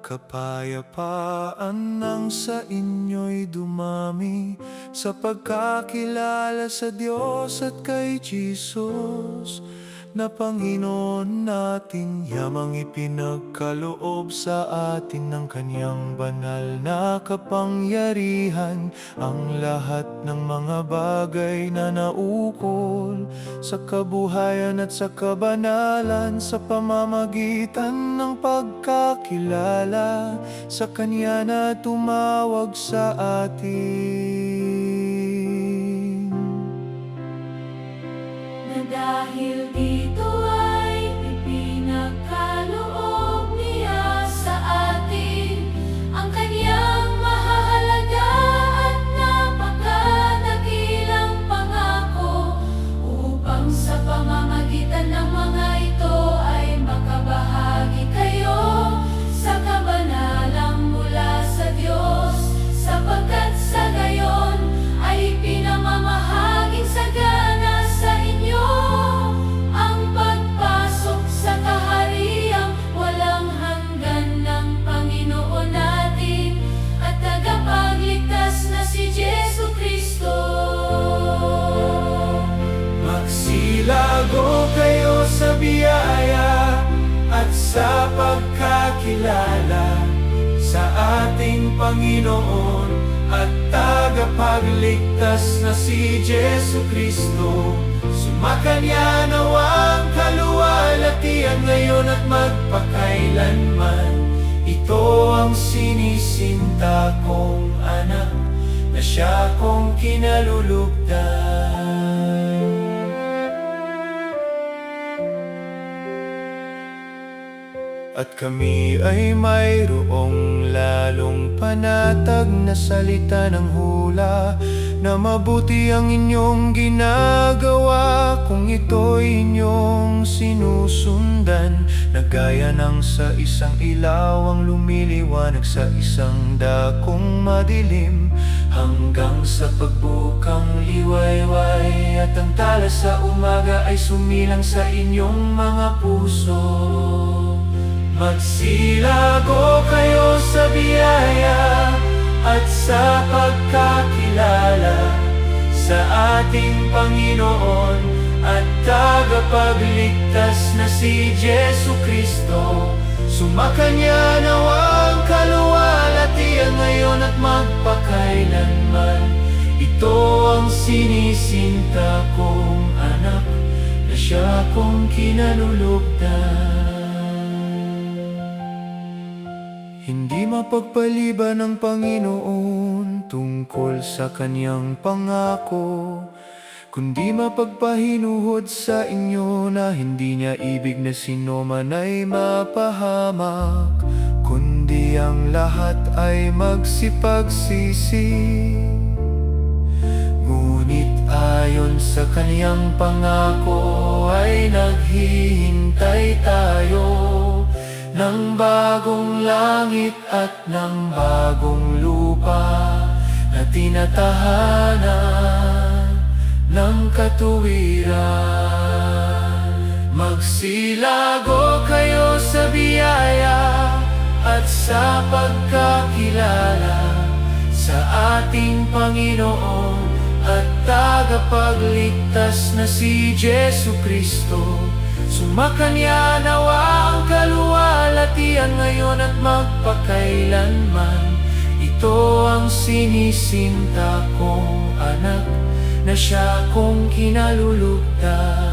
Kapayapaan nang sa inyo'y dumami sa pagkakilala sa Diyos at kay Jesus na Panginoon natin. Yamang ipinagkaloob sa atin ng Kanyang banal na kapangyarihan, ang lahat ng mga bagay na naukol sa kabuhayan at sa kabanalan sa pamamagitan ng pagkakilala sa Kanya na tumawag sa atin. Na dahil dito ay ipinagkaloob niya sa atin ang Kanyang mahahalaga at napakadakilang pangako, upang sa pamamagitan ng mga ito ay makabahagi kayo sa kabanalang mula sa Diyos, sapagkat sa gayon ay pinamamahaging sagana sa inyo ang pagpasok sa kahariang walang hanggan ng Panginoon natin at tagapagligtas na si Jesucristo. Magsilago kayo sa biyaya at sa pagkakilala sa ating Panginoon at tagapagligtas na si Jesucristo. Sumakanya nawang kaluwalhatian ngayon at magpakailanman. Ito ang sinisinta kong anak, na siya kong kinalulugdan. At kami ay mayroong lalong panatag na salita ng hula, na mabuti ang inyong ginagawa kung ito'y inyong sinusundan, na gaya ng sa isang ilaw ang lumiliwanag sa isang dakong madilim, hanggang sa pagbukang liwayway at ang tala sa umaga ay sumilang sa inyong mga puso. Magsilago kayo sa biyaya at sa pagkakilala sa ating Panginoon at tagapagligtas na si Jesucristo. Sumakanya nawang kaluwalhatian ngayon at magpakailanman. Ito ang sinisinta kong anak, na siya kong kinalulugdan. Hindi mapagpaliban ng Panginoon tungkol sa Kanyang pangako, kundi mapagpahinuhod sa inyo na hindi niya ibig na sino man ay mapahamak, kundi ang lahat ay magsipagsisi. Ngunit ayon sa Kanyang pangako ay naghihintay tayo ng bagong langit at ng bagong lupa na tinatahanan ng katuwiran. Magsilago kayo sa biyaya at sa pagkakilala sa ating Panginoon at tagapagligtas na si Jesucristo. Sumakanya nawa ang kaluwalhatian ngayon at magpakailanman. Ito ang sinisinta kong anak, na siya kong kinalulugdan.